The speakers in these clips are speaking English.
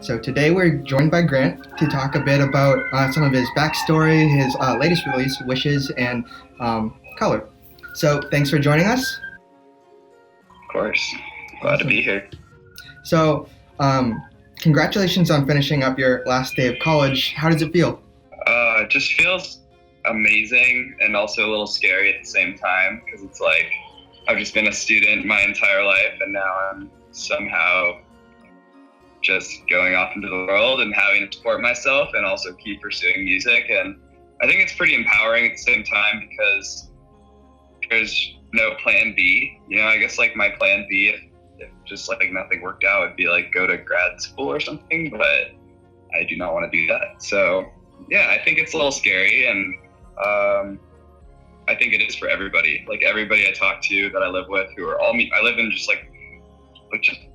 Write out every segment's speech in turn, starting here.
So today we're joined by Grant to talk a bit about some of his backstory, his latest release, Wishes, and Color. So thanks for joining us. Of course. Glad to be here. So congratulations on finishing up your last day of college. How does it feel? It just feels amazing and also a little scary at the same time because it's like I've just been a student my entire life and now I'm somehow just going off into the world and having to support myself and also keep pursuing music. And I think it's pretty empowering at the same time because there's no plan B. You know, I guess like my plan B, if just like nothing worked out, would be like go to grad school or something, but I do not want to do that. So yeah, I think it's a little scary, and I think it is for everybody. Like everybody I talk to that I live with, who are all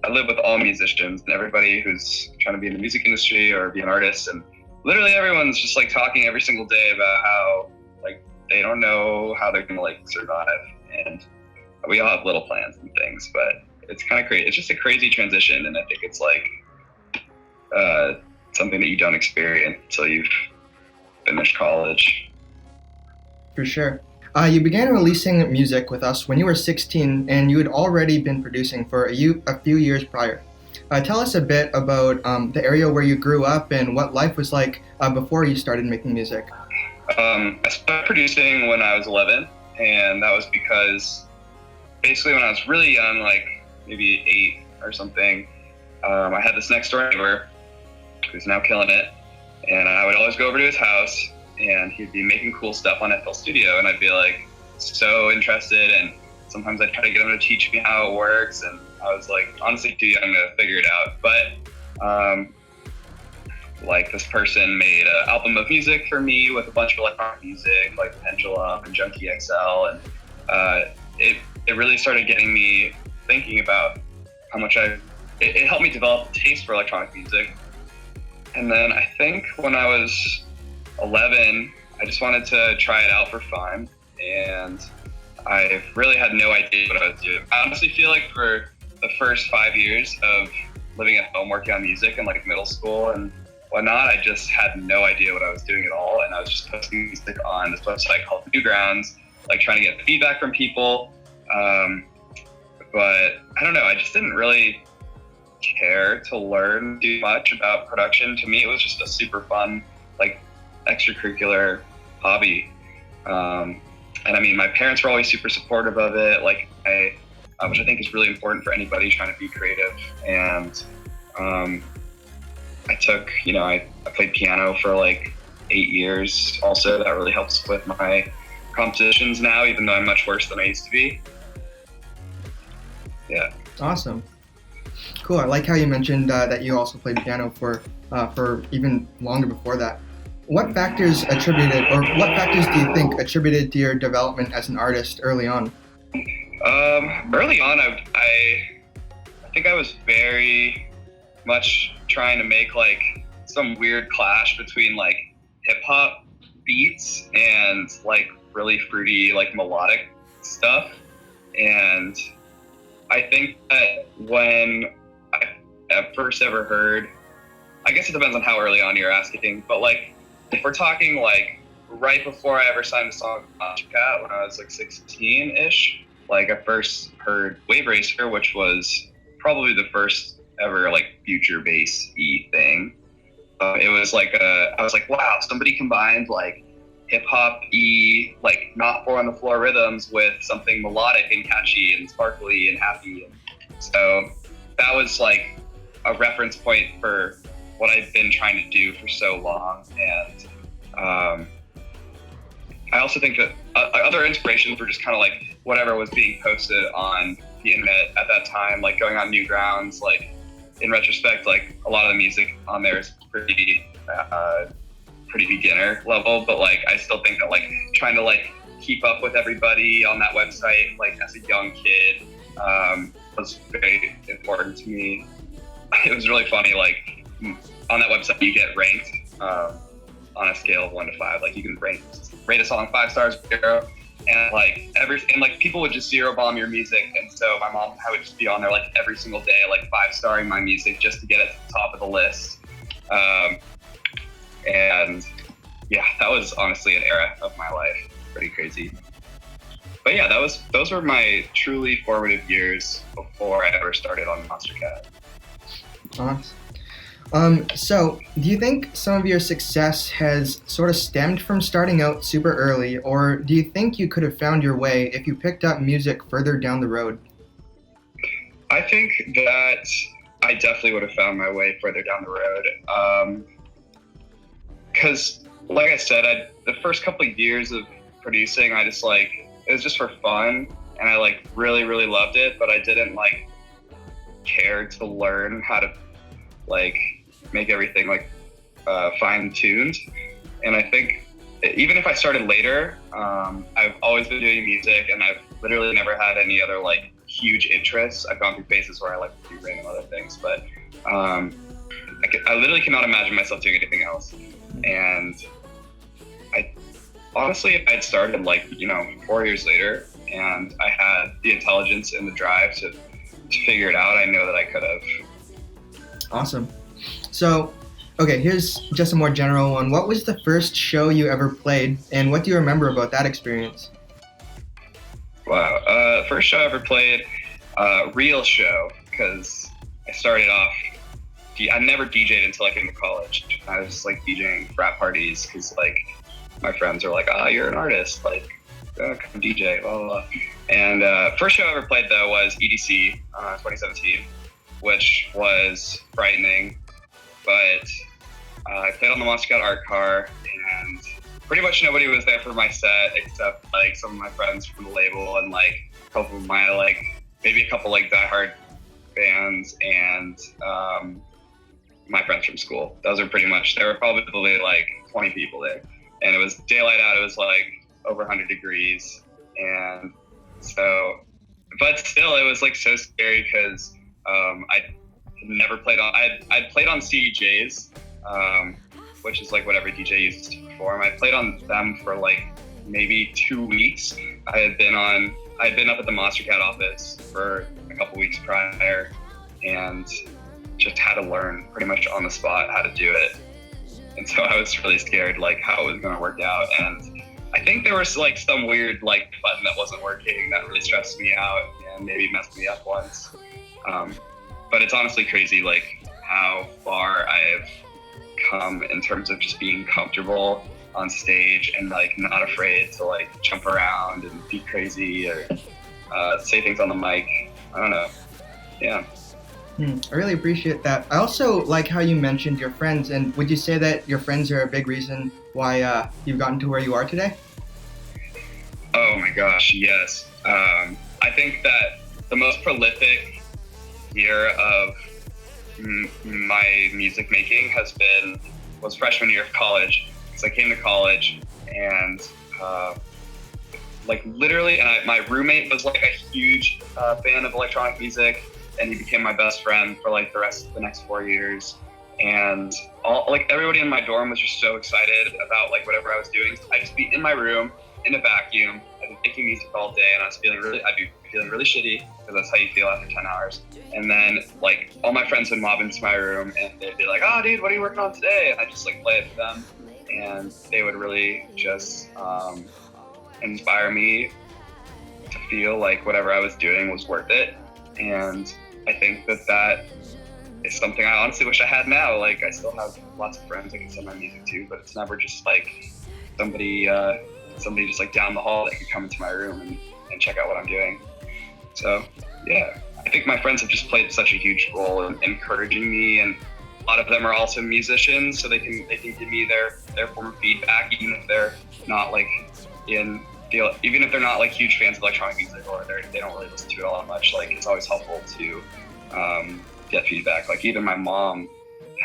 I live with all musicians and everybody who's trying to be in the music industry or be an artist, and literally everyone's just like talking every single day about how like they don't know how they're gonna like survive, and we all have little plans and things, but it's kind of crazy. It's just a crazy transition, and I think it's like something that you don't experience until you've finished college. For sure. You began releasing music with us when you were 16, and you had already been producing for a few years prior. Tell us a bit about the area where you grew up and what life was like before you started making music. I started producing when I was 11, and that was because basically when I was really young, like maybe 8 or something, I had this next door neighbor who's now killing it, and I would always go over to his house and he'd be making cool stuff on FL Studio, and I'd be like so interested, and sometimes I'd try to get him to teach me how it works, and I was like honestly too young to figure it out. But like this person made an album of music for me with a bunch of electronic music like Pendulum and Junkie XL, and it really started getting me thinking about how much it helped me develop a taste for electronic music. And then I think when I was 11, I just wanted to try it out for fun, and I really had no idea what I was doing. I honestly feel like for the first 5 years of living at home working on music in like middle school and whatnot, I just had no idea what I was doing at all, and I was just posting music on this website called Newgrounds, like trying to get feedback from people. But I don't know, I just didn't really care to learn too much about production. To me, it was just a super fun, like extracurricular hobby. And I mean, my parents were always super supportive of it, like which I think is really important for anybody trying to be creative. And I took, I played piano for like 8 years also. That really helps with my compositions now, even though I'm much worse than I used to be. Yeah. Awesome. Cool. I like how you mentioned that you also played piano for even longer before that. What factors do you think attributed to your development as an artist early on? Early on, I think I was very much trying to make like some weird clash between like hip hop beats and like really fruity like melodic stuff. And I think that when I first ever heard, I guess it depends on how early on you're asking, but like if we're talking like right before I ever signed a song with Monstercat when I was like 16-ish, like I first heard Wave Racer, which was probably the first ever like future bass-y thing. It was like I was like, wow, somebody combined like hip-hop-y, like not four on the floor rhythms with something melodic and catchy and sparkly and happy. And so that was like a reference point for what I've been trying to do for so long. And I also think that other inspirations were just kind of like whatever was being posted on the internet at that time, like going on Newgrounds. Like in retrospect, like a lot of the music on there is pretty beginner level, but like I still think that like trying to like keep up with everybody on that website, like as a young kid, was very important to me. It was really funny, like on that website you get ranked on a scale of 1 to 5. Like you can rate a song 5 stars, 0, and like people would just zero bomb your music, and so my mom would just be on there like every single day, like 5-starring my music just to get it to the top of the list. Um, and yeah, that was honestly an era of my life. Pretty crazy. But yeah, those were my truly formative years before I ever started on Monstercat. Awesome. So, do you think some of your success has sort of stemmed from starting out super early, or do you think you could have found your way if you picked up music further down the road? I think that I definitely would have found my way further down the road. Because, like I said, the first couple of years of producing, I just it was just for fun, and I really, really loved it, but I didn't care to learn how to make everything fine tuned. And I think even if I started later, I've always been doing music, and I've literally never had any other huge interests. I've gone through phases where I like to do random other things, but I literally cannot imagine myself doing anything else. And I honestly, if I'd started 4 years later, and I had the intelligence and the drive to figure it out, I know that I could have. Awesome. So, okay, here's just a more general one. What was the first show you ever played, and what do you remember about that experience? Wow. First show I ever played, real show, because I started off, I never DJ'd until I came to college. I was just DJing frat parties, because my friends are oh, you're an artist, come DJ, blah, blah, blah. And first show I ever played, though, was EDC, 2017, which was frightening, but I played on the Monstercat art car, and pretty much nobody was there for my set except some of my friends from the label and a couple of my maybe a couple diehard fans and my friends from school. Those are pretty much, there were probably 20 people there, and it was daylight out. It was over 100 degrees, and so, but still it was so scary because I never played on, I'd played on CDJs, which is what every DJ uses to perform. I played on them for maybe 2 weeks. I had been up at the Monstercat office for a couple weeks prior, and just had to learn pretty much on the spot how to do it. And so I was really scared how it was going to work out. And I think there was some weird button that wasn't working that really stressed me out and maybe messed me up once. But it's honestly crazy how far I've come in terms of just being comfortable on stage and not afraid to jump around and be crazy or say things on the mic. I don't know. Yeah. I really appreciate that. I also like how you mentioned your friends, and would you say that your friends are a big reason why you've gotten to where you are today? Oh my gosh, yes. I think that the most prolific year of my music making was freshman year of college. So I came to college and literally, and my roommate was a huge fan of electronic music, and he became my best friend for the rest of the next 4 years. And everybody in my dorm was just so excited about whatever I was doing. So I'd just be in my room in a vacuum. I'd be making music all day, and I'd be feeling really shitty, because that's how you feel after 10 hours. And then all my friends would mob into my room, and they'd be oh dude, what are you working on today? And I'd just play it for them, and they would really just inspire me to feel whatever I was doing was worth it. And I think that is something I honestly wish I had now. I still have lots of friends I can send my music to, but it's never just somebody just down the hall that could come into my room and check out what I'm doing. So yeah, I think my friends have just played such a huge role in encouraging me, and a lot of them are also musicians, so they can give me their form of feedback, even if they're not even if they're not huge fans of electronic music, or they don't really listen to it all that much. It's always helpful to get feedback. Even my mom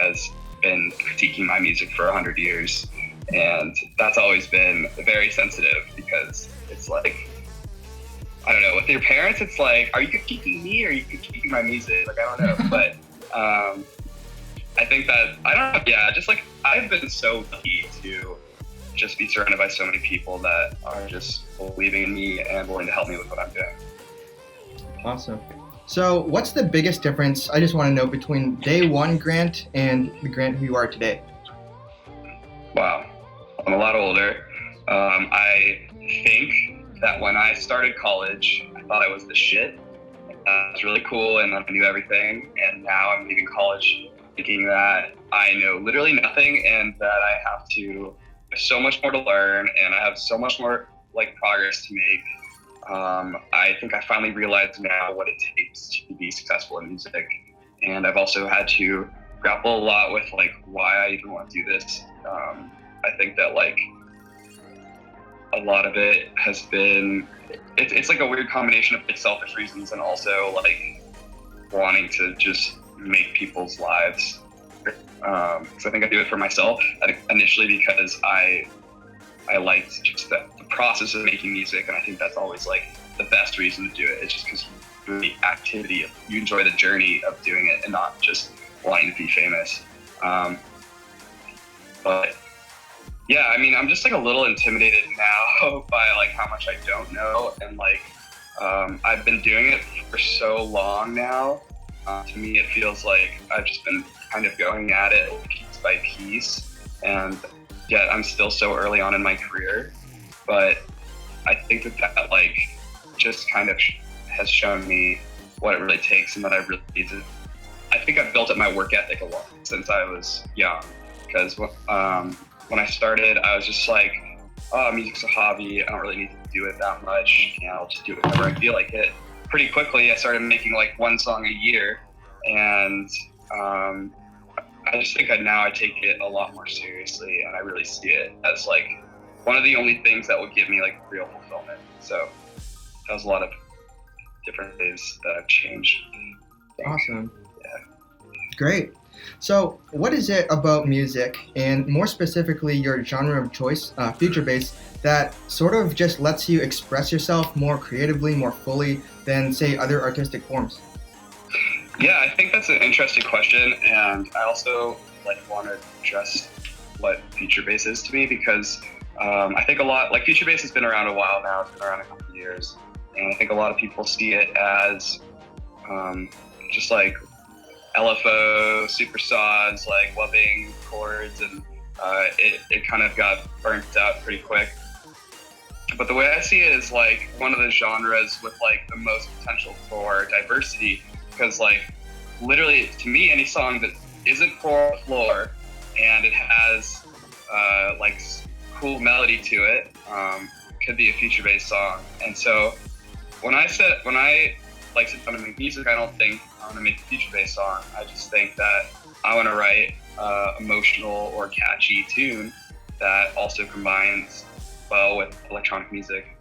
has been critiquing my music for 100 years, and that's always been very sensitive, because it's I don't know, with your parents, it's are you critiquing me or are you critiquing my music? I don't know, but I think that, I don't know, yeah, just I've been so lucky to just be surrounded by so many people that are just believing in me and willing to help me with what I'm doing. Awesome. So, what's the biggest difference? I just want to know between day one Grant and the Grant who you are today. Wow, I'm a lot older. I think that when I started college, I thought I was the shit. It was really cool and I knew everything. And now I'm leaving college thinking that I know literally nothing and that I have to, there's so much more to learn and I have so much more like progress to make. I think I finally realized now what it takes to be successful in music. And I've also had to grapple a lot with like why I even want to do this. I think that like a lot of it has been it's like a weird combination of like selfish reasons and also like wanting to just make people's lives. Because I think I do it for myself initially because I liked just the process of making music, and I think that's always like the best reason to do it. It's just because the activity, you enjoy the journey of doing it and not just wanting to be famous. But yeah, I mean, I'm just like a little intimidated now by like how much I don't know, and like I've been doing it for so long now. To me, it feels like I've just been kind of going at it piece by piece, and yet I'm still so early on in my career. But I think that like just kind of has shown me what it really takes, and that I really need to. I think I've built up my work ethic a lot since I was young, because when I started, I was just like, oh, music's a hobby. I don't really need to do it that much. And I'll just do it whenever I feel like it. Pretty quickly, I started making like one song a year. And I just think now I take it a lot more seriously. And I really see it as like one of the only things that will give me like real fulfillment. So that was a lot of different ways that I've changed. Awesome. Yeah. Great. So, what is it about music, and more specifically your genre of choice, future bass, that sort of just lets you express yourself more creatively, more fully than, say, other artistic forms? Yeah, I think that's an interesting question, and I also like want to address what future bass is to me because I think a lot like future bass has been around a while now. It's been around a couple of years, and I think a lot of people see it as just like LFO, super saws, like loving chords, and it kind of got burnt out pretty quick. But the way I see it is like one of the genres with like the most potential for diversity, because like literally to me any song that isn't 4/4 and it has like cool melody to it could be a future bass song. And so when I like sit down and make music, I don't think I want to make a future bass song. I just think that I want to write emotional or catchy tune that also combines well with electronic music.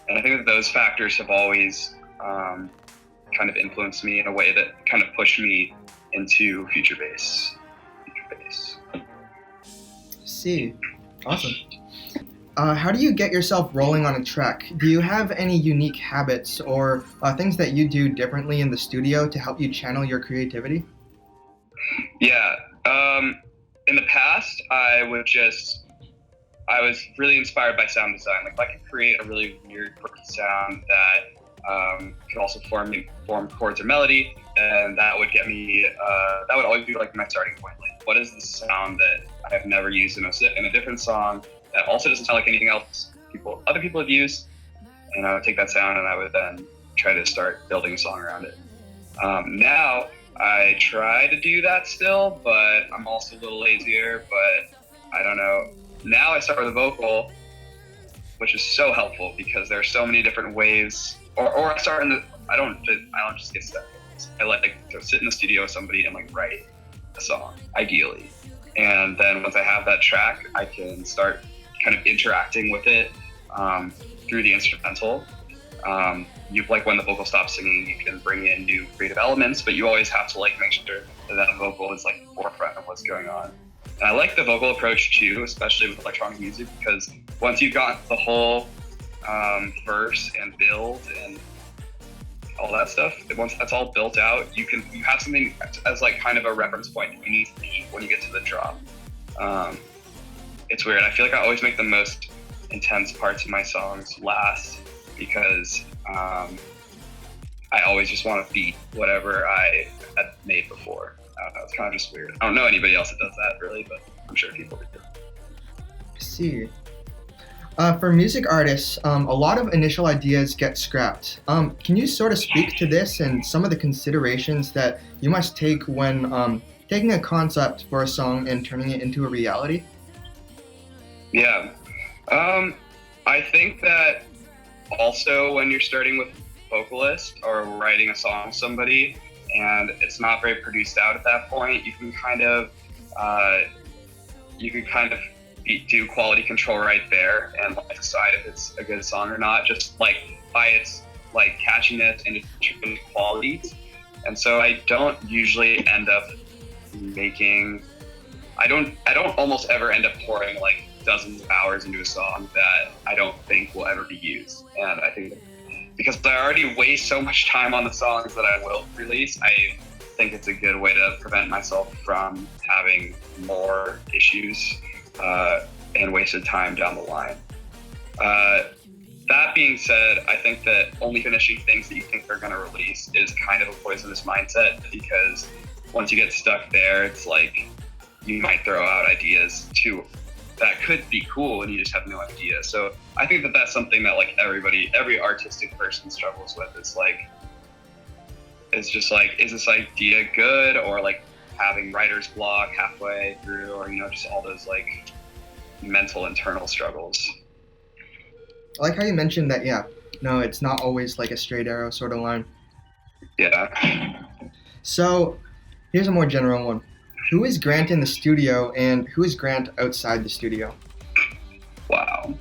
And I think that those factors have always kind of influenced me in a way that kind of pushed me into future bass. See, awesome. How do you get yourself rolling on a track? Do you have any unique habits or things that you do differently in the studio to help you channel your creativity? Yeah. In the past, I was really inspired by sound design. Like if I could create a really weird, quirky sound that could also form chords or melody, and that would get me. That would always be like my starting point. Like, what is the sound that I have never used in a different song that also doesn't sound like anything else other people have used? And I would take that sound and I would then try to start building a song around it. Now I try to do that still, but I'm also a little lazier. But I don't know. Now I start with a vocal, which is so helpful because there are so many different ways. Or I start I don't just get stuck. I like to sit in the studio with somebody and like write a song, ideally. And then once I have that track, I can start kind of interacting with it through the instrumental. You like when the vocal stops singing, you can bring in new creative elements, but you always have to like make sure that vocal is like the forefront of what's going on. And I like the vocal approach too, especially with electronic music, because once you've got the whole verse and build and all that stuff, once that's all built out, you have something as like kind of a reference point that you need to be when you get to the drop. It's weird. I feel like I always make the most intense parts of my songs last because I I always just want to beat whatever I had made before. I don't know, it's kind of just weird. I don't know anybody else that does that really, but I'm sure people do. I see. For music artists, a lot of initial ideas get scrapped. Can you sort of speak to this and some of the considerations that you must take when taking a concept for a song and turning it into a reality? Yeah. I think that also when you're starting with vocalist or writing a song with somebody and it's not very produced out at that point, you can kind of do quality control right there and like decide if it's a good song or not, just like by its like catchiness and its intrinsic qualities. And so I don't usually end up making I don't almost ever end up pouring like dozens of hours into a song that I don't think will ever be used. And I think because I already waste so much time on the songs that I will release, I think it's a good way to prevent myself from having more issues and wasted time down the line. That being said, I think that only finishing things that you think they're going to release is kind of a poisonous mindset, because once you get stuck there, it's like you might throw out ideas too that could be cool and you just have no idea. So I think that that's something that like every artistic person struggles with. It's just like, is this idea good, or like having writer's block halfway through, or just all those like mental internal struggles. I like how you mentioned that, yeah, no, it's not always like a straight arrow sort of line. Yeah. So here's a more general one. Who is Grant in the studio and who is Grant outside the studio? Wow.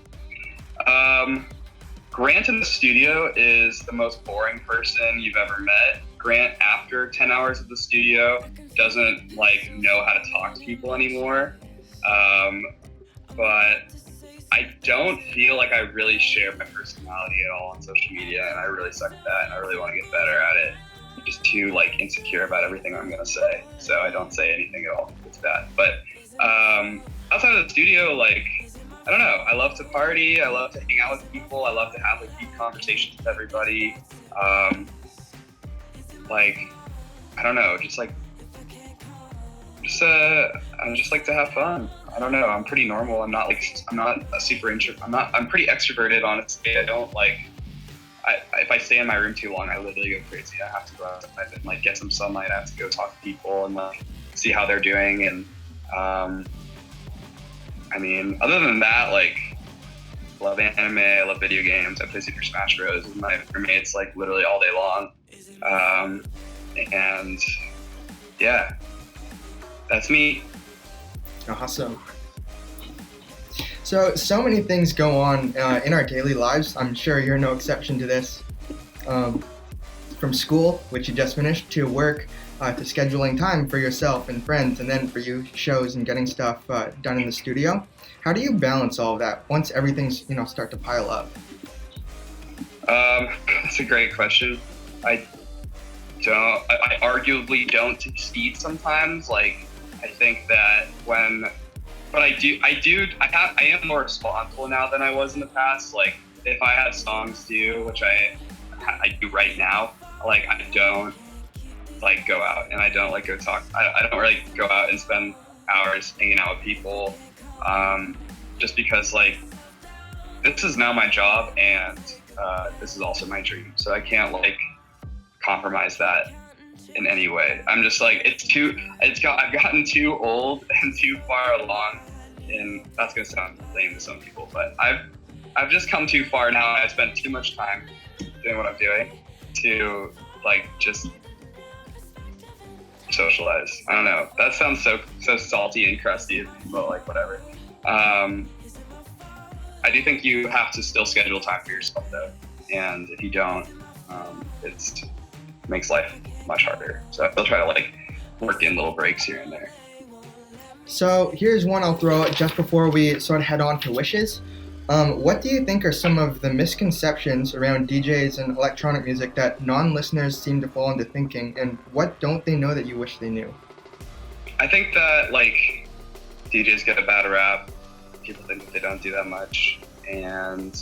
Grant in the studio is the most boring person you've ever met. Grant, after 10 hours of the studio, doesn't like know how to talk to people anymore. But I don't feel like I really share my personality at all on social media, and I really suck at that, and I really want to get better at it. I'm just too like insecure about everything I'm gonna say, so I don't say anything at all. It's bad. But outside of the studio, like, I don't know, I love to party, I love to hang out with people, I love to have like deep conversations with everybody. Like, I don't know, I just like to have fun. I don't know, I'm pretty normal. I'm not a super introvert. I'm pretty extroverted, honestly. I don't like, if I stay in my room too long, I literally go crazy. I have to go outside and like get some sunlight. I have to go talk to people and like see how they're doing. And I mean, other than that, like, I love anime, I love video games. I play Super Smash Bros. with my roommates like literally all day long. And yeah, that's me. Awesome. So many things go on in our daily lives. I'm sure you're no exception to this. From school, which you just finished, to work, to scheduling time for yourself and friends, and then for you, shows and getting stuff done in the studio. How do you balance all of that once everything's start to pile up? That's a great question. I arguably don't succeed sometimes. Like, I think that but I am more responsible now than I was in the past. Like, if I have songs due, which I do right now, like, I don't like go out and I don't like go talk. I don't really go out and spend hours hanging out with people, just because like this is now my job and this is also my dream. So I can't like compromise that in any way. I'm just like, I've gotten too old and too far along, and that's gonna sound lame to some people, but I've just come too far now. I spent too much time doing what I'm doing to like just socialize. I don't know. That sounds so salty and crusty, but like whatever. I do think you have to still schedule time for yourself though, and if you don't, it makes life much harder. So I'll try to like work in little breaks here and there. So here's one I'll throw out just before we sort of head on to wishes. What do you think are some of the misconceptions around DJs and electronic music that non-listeners seem to fall into thinking, and what don't they know that you wish they knew? I think that like DJs get a bad rap. People think that they don't do that much, and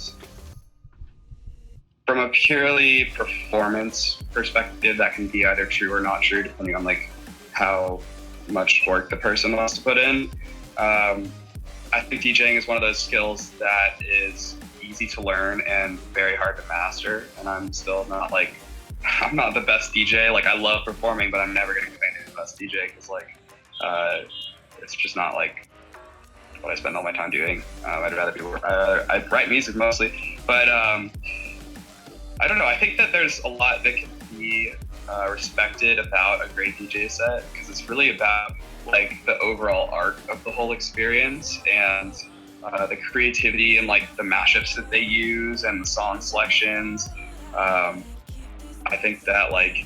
from a purely performance perspective, that can be either true or not true, depending on like how much work the person wants to put in. I think DJing is one of those skills that is easy to learn and very hard to master. And I'm still not like, I'm not the best DJ. Like I love performing, but I'm never going to claim to be the best DJ because like, it's just not like what I spend all my time doing. I'd rather be, I write music mostly, but I don't know. I think that there's a lot that can be respected about a great DJ set because it's really about like the overall arc of the whole experience and the creativity and like the mashups that they use and the song selections. I think that when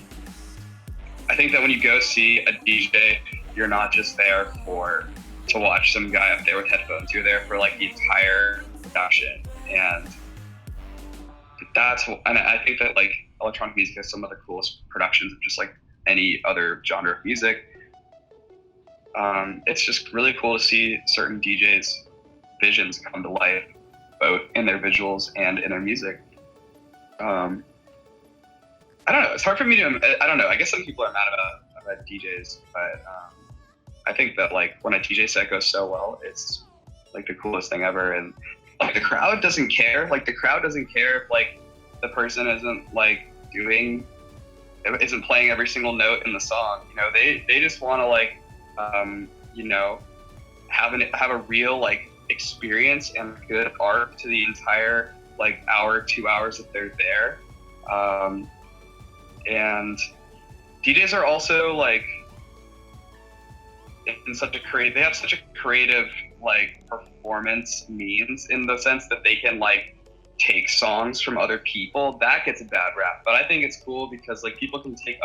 you go see a DJ, you're not just there to watch some guy up there with headphones. You're there for like the entire production, and I think that like electronic music has some of the coolest productions of just like any other genre of music. It's just really cool to see certain DJs' visions come to life, both in their visuals and in their music. I don't know. It's hard for me to. I don't know. I guess some people are mad about DJs, but I think that like when a DJ set goes so well, it's like the coolest thing ever, and like the crowd doesn't care. Like the crowd doesn't care if like the person isn't playing every single note in the song. You know, they just want to like. You know, have a real like experience and good arc to the entire like hour, 2 hours that they're there. And DJs are also like they have such a creative like performance means in the sense that they can like take songs from other people. That gets a bad rap, but I think it's cool because like people can take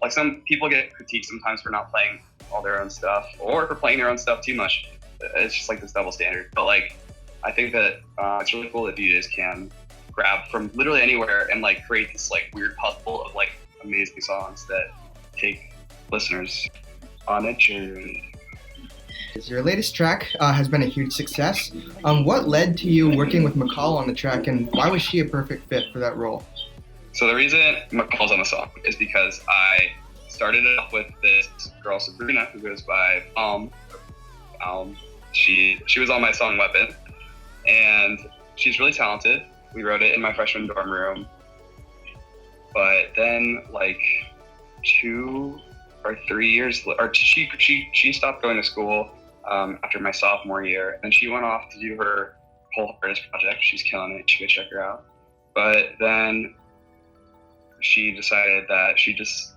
some people get critiqued sometimes for not playing all their own stuff or for playing their own stuff too much. It's just like this double standard, but like I think that it's really cool that DJs can grab from literally anywhere and like create this like weird puzzle of like amazing songs that take listeners on a journey. Your latest track has been a huge success. What led to you working with McCall on the track, and why was she a perfect fit for that role? So the reason McCall's on the song is because I started it off with this girl, Sabrina, who goes by She was on my song Weapon, and she's really talented. We wrote it in my freshman dorm room, but then like 2 or 3 years, or she stopped going to school after my sophomore year, and she went off to do her whole artist project. She's killing it. You should check her out. But then she decided that she just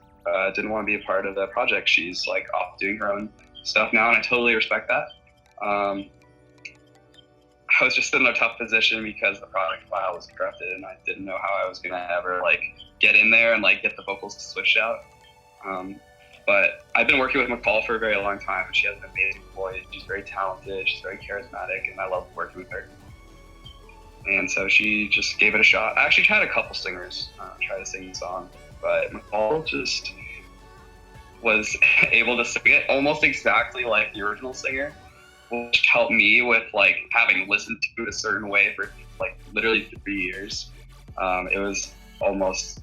didn't want to be a part of the project. She's like off doing her own stuff now, and I totally respect that. I was just in a tough position because the project file was corrupted, and I didn't know how I was gonna ever like get in there and like get the vocals switched out. But I've been working with McCall for a very long time, and she has an amazing voice. She's very talented, she's very charismatic, and I love working with her. And so she just gave it a shot. I actually had a couple singers try to sing the song, but McCall just was able to sing it almost exactly like the original singer, which helped me with like having listened to it a certain way for like literally 3 years. It was almost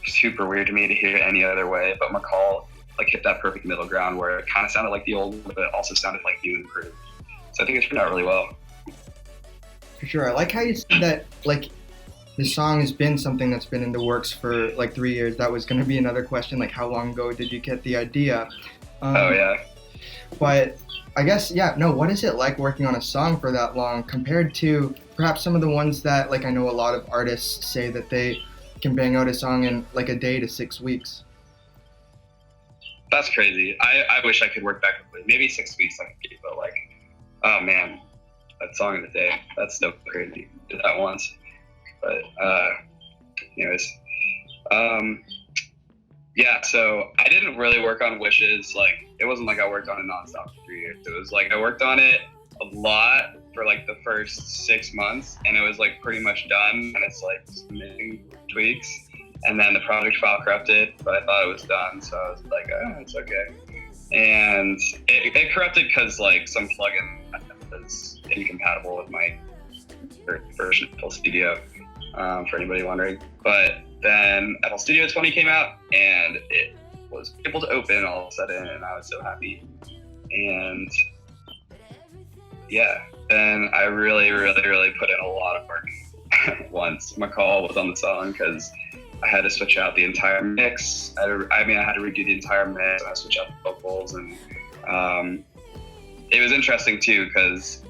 super weird to me to hear it any other way, but McCall like hit that perfect middle ground where it kind of sounded like the old, but it also sounded like new and improved. So I think it turned out really well. For sure. I like how you said that like the song has been something that's been in the works for like 3 years. That was going to be another question, like how long ago did you get the idea? Oh yeah. But I guess, what is it like working on a song for that long compared to perhaps some of the ones that like I know a lot of artists say that they can bang out a song in like a day to 6 weeks? That's crazy. I wish I could work that quickly. Maybe 6 weeks I could get, but like, oh man, that song of the day, that's so crazy. Did that once. But anyways, so I didn't really work on Wishes. Like, it wasn't like I worked on it nonstop for 3 years. It was like I worked on it a lot for like the first 6 months, and it was like pretty much done, and it's like submitting tweaks, and then the project file corrupted, but I thought it was done, so I was like, oh, it's okay. And it corrupted because like some plugin was incompatible with my version of Full Studio. for anybody wondering. But then FL Studio 20 came out, and it was able to open all of a sudden, and I was so happy. And yeah, then I really, really, really put in a lot of work once McCall was on the song, because I had to switch out the entire mix. I had to redo the entire mix, and I switched out the vocals, and it was interesting too, because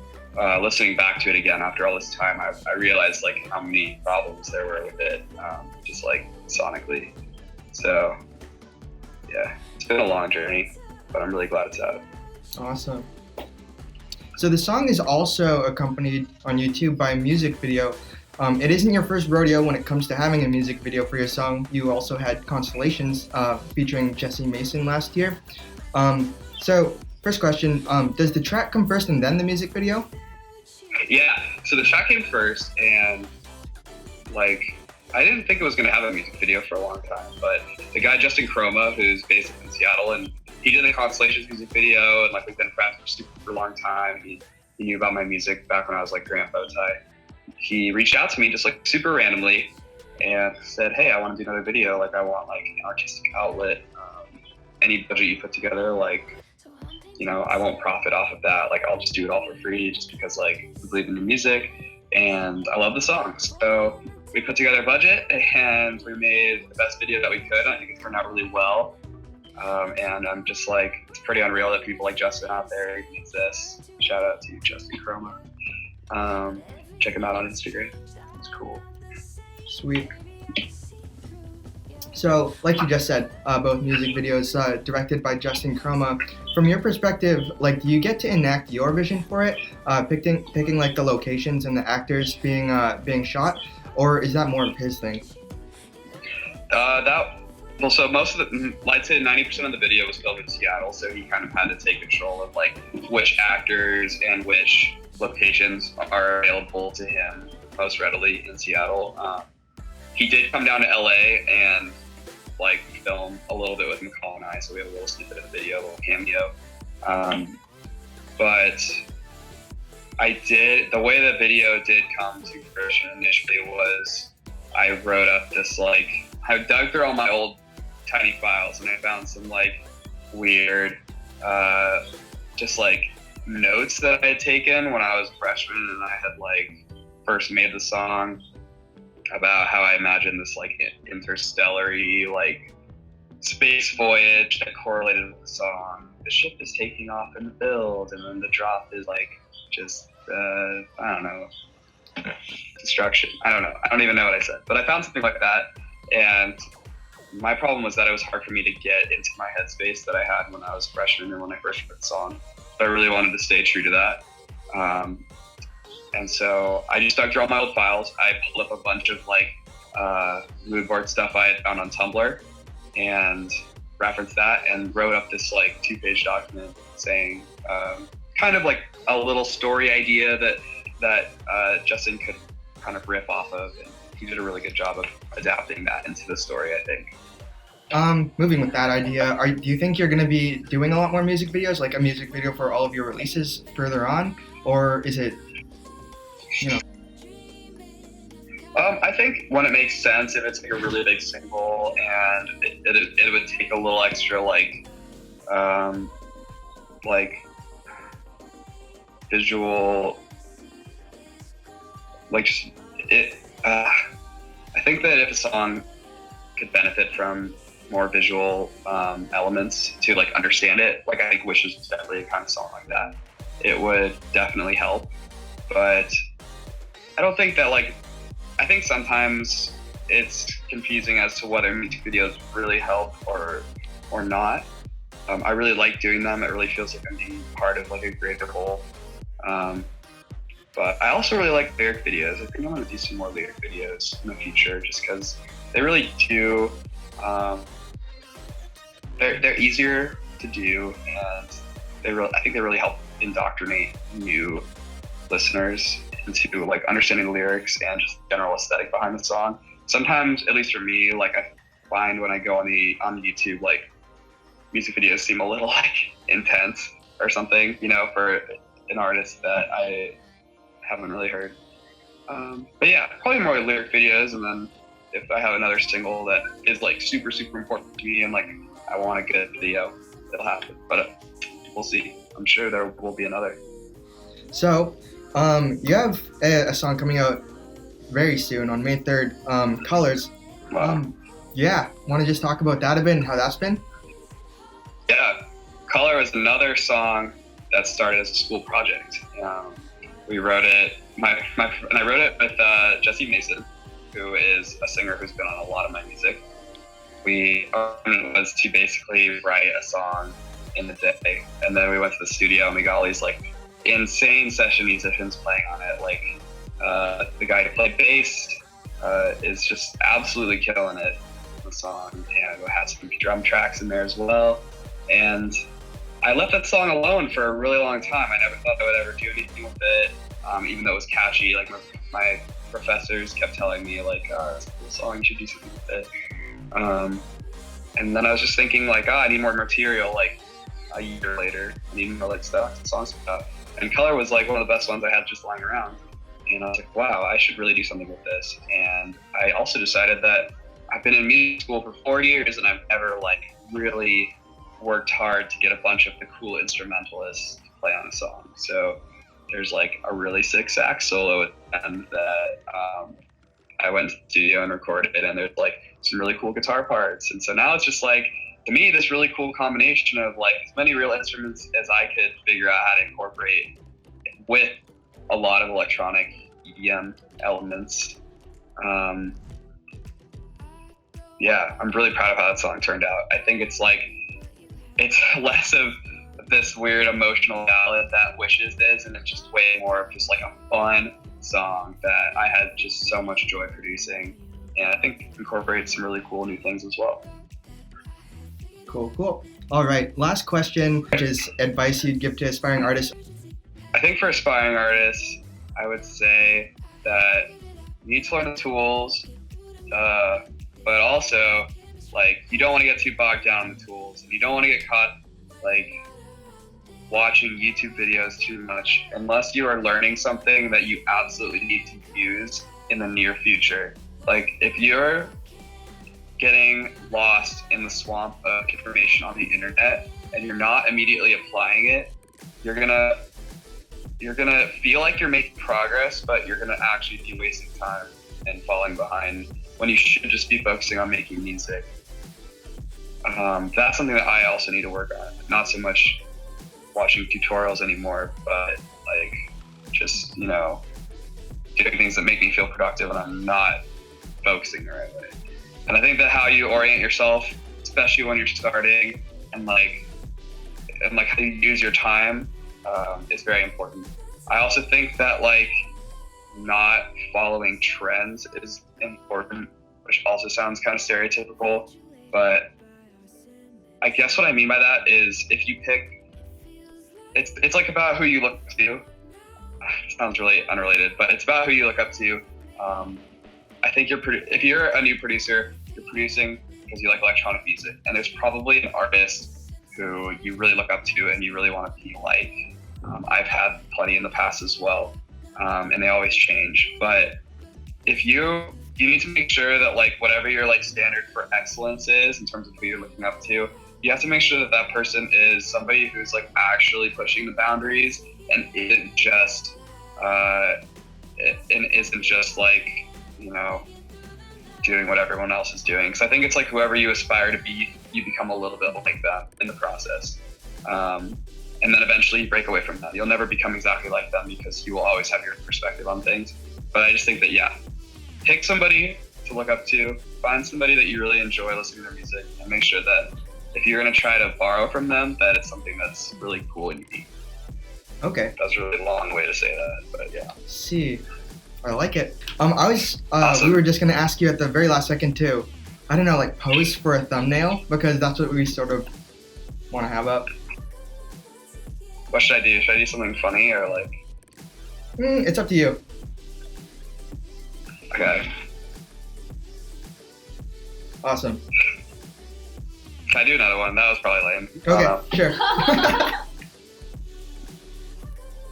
listening back to it again after all this time, I realized like how many problems there were with it, just like sonically. So yeah, it's been a long journey, but I'm really glad it's out. Awesome. So the song is also accompanied on YouTube by a music video. It isn't your first rodeo when it comes to having a music video for your song. You also had Constellations featuring Jesse Mason last year. So first question, does the track come first and then the music video? Yeah, so the track came first, and like I didn't think it was going to have a music video for a long time, but the guy Justin Chroma, who's based in Seattle, and he did the Constellations music video, and like we've been friends for super long time. He knew about my music back when I was like Grandpa Tie. He reached out to me just like super randomly and said, "Hey, I want to do another video. Like I want like an artistic outlet. Any budget you put together, like, you know, I won't profit off of that. Like I'll just do it all for free, just because like we believe in the music and I love the song." So we put together a budget and we made the best video that we could. I think it turned out really well. And I'm just like, it's pretty unreal that people like Justin out there even exist. Shout out to Justin Chroma. Check him out on Instagram. It's cool. Sweet. So, like you just said, both music videos directed by Justin Chroma. From your perspective, like, do you get to enact your vision for it, picking like the locations and the actors being shot, or is that more of his thing? So most of the, I'd say 90% of the video was filmed in Seattle, so he kind of had to take control of like which actors and which locations are available to him most readily in Seattle. He did come down to LA and like film a little bit with McCall and I, so we have a little snippet of the video, a little cameo. But the way the video did come to fruition initially was I wrote up this like, I dug through all my old tiny files and I found some like weird, just like notes that I had taken when I was a freshman, and I had like first made the song about how I imagined this like interstellar-y like space voyage that correlated with the song. The ship is taking off in the build, and then the drop is like just I don't know, destruction. I don't even know what I said, but I found something like that. And my problem was that it was hard for me to get into my headspace that I had when I was a freshman and when I first wrote the song. But I really wanted to stay true to that. And so I just dug through all my old files. I pulled up a bunch of like mood board stuff I had found on Tumblr and referenced that and wrote up this like 2-page document saying kind of like a little story idea that Justin could kind of riff off of. And he did a really good job of adapting that into the story, I think. Moving with that idea, do you think you're going to be doing a lot more music videos, like a music video for all of your releases further on, or is it, you know? I think when it makes sense, if it's like a really big single and it would take a little extra like visual, like just it. I think that if a song could benefit from more visual elements to like understand it, like I think Wishes is definitely a kind of song like that. It would definitely help, but I don't think that like, I think sometimes it's confusing as to whether music videos really help or not. I really like doing them. It really feels like I'm being part of like a greater whole. But I also really like lyric videos. I think I want to do some more lyric videos in the future, just because they really do. They're easier to do, and I think they really help indoctrinate new listeners into like understanding the lyrics and just the general aesthetic behind the song. Sometimes, at least for me, like I find when I go on YouTube, like music videos seem a little like intense or something, you know, for an artist that I haven't really heard. But yeah, probably more lyric videos, and then if I have another single that is like super super important to me and like I want a good video, it'll happen. But we'll see. I'm sure there will be another. So, you have a song coming out very soon on May 3rd, Colors. Wow. Yeah, want to just talk about that a bit and how that's been? Yeah, Color was another song that started as a school project. We wrote it, and I wrote it with Jesse Mason, who is a singer who's been on a lot of my music. Our plan was to basically write a song in the day, and then we went to the studio and we got all these like insane session musicians playing on it. Like the guy who played bass is just absolutely killing it on the song, and it has some drum tracks in there as well. And I left that song alone for a really long time. I never thought I would ever do anything with it, even though it was catchy. Like my professors kept telling me, like, it's a cool song, you should do something with it. And then I was just thinking, like, I need more material. Like a year later, I need more like song stuff. And Color was like one of the best ones I had just lying around. And I was like, wow, I should really do something with this. And I also decided that I've been in music school for 4 years, and I've never like really worked hard to get a bunch of the cool instrumentalists to play on a song. So there's like a really sick sax solo at the end that I went to the studio and recorded, and there's like some really cool guitar parts. And so now it's just like, to me, this really cool combination of like as many real instruments as I could figure out how to incorporate with a lot of electronic EDM elements. Yeah, I'm really proud of how that song turned out. I think it's less of this weird emotional ballad that Wishes is, and it's just way more of just like a fun song that I had just so much joy producing, and I think incorporates some really cool new things as well. Cool. All right, last question, which is advice you'd give to aspiring artists. I think for aspiring artists, I would say that you need to learn the tools, but also like you don't want to get too bogged down in the tools, and you don't want to get caught like watching YouTube videos too much unless you are learning something that you absolutely need to use in the near future. Like if you're getting lost in the swamp of information on the internet and you're not immediately applying it, you're gonna feel like you're making progress, but you're gonna actually be wasting time and falling behind when you should just be focusing on making music. That's something that I also need to work on. Not so much watching tutorials anymore, but like just, doing things that make me feel productive and I'm not focusing the right way. And I think that how you orient yourself, especially when you're starting, and how you use your time is very important. I also think that like not following trends is important, which also sounds kind of stereotypical, but I guess what I mean by that is if you pick, it's like about who you look up to. It sounds really unrelated, but it's about who you look up to. I think if you're a new producer, you're producing because you like electronic music, and there's probably an artist who you really look up to and you really want to be like. I've had plenty in the past as well, and they always change. But if you need to make sure that like whatever your like standard for excellence is in terms of who you're looking up to, you have to make sure that that person is somebody who's like actually pushing the boundaries and isn't just like doing what everyone else is doing. Because I think it's like whoever you aspire to be, you become a little bit like them in the process. And then eventually you break away from that. You'll never become exactly like them because you will always have your perspective on things. But I just think that, pick somebody to look up to, find somebody that you really enjoy listening to their music, and make sure that if you're going to try to borrow from them, that it's something that's really cool and unique. Okay. That's a really long way to say that, but yeah. See, I like it. Awesome. We were just gonna ask you at the very last second too. I don't know, like pose for a thumbnail, because that's what we sort of want to have up. What should I do? Should I do something funny or like? It's up to you. Okay. Awesome. Can I do another one? That was probably lame. Okay, sure.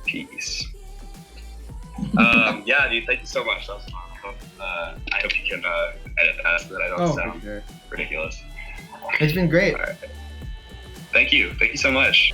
Peace. Yeah, dude, thank you so much. That was fun. I hope you can edit that so that I don't Oh, for sound sure. ridiculous. It's been great. All right. Thank you. Thank you so much.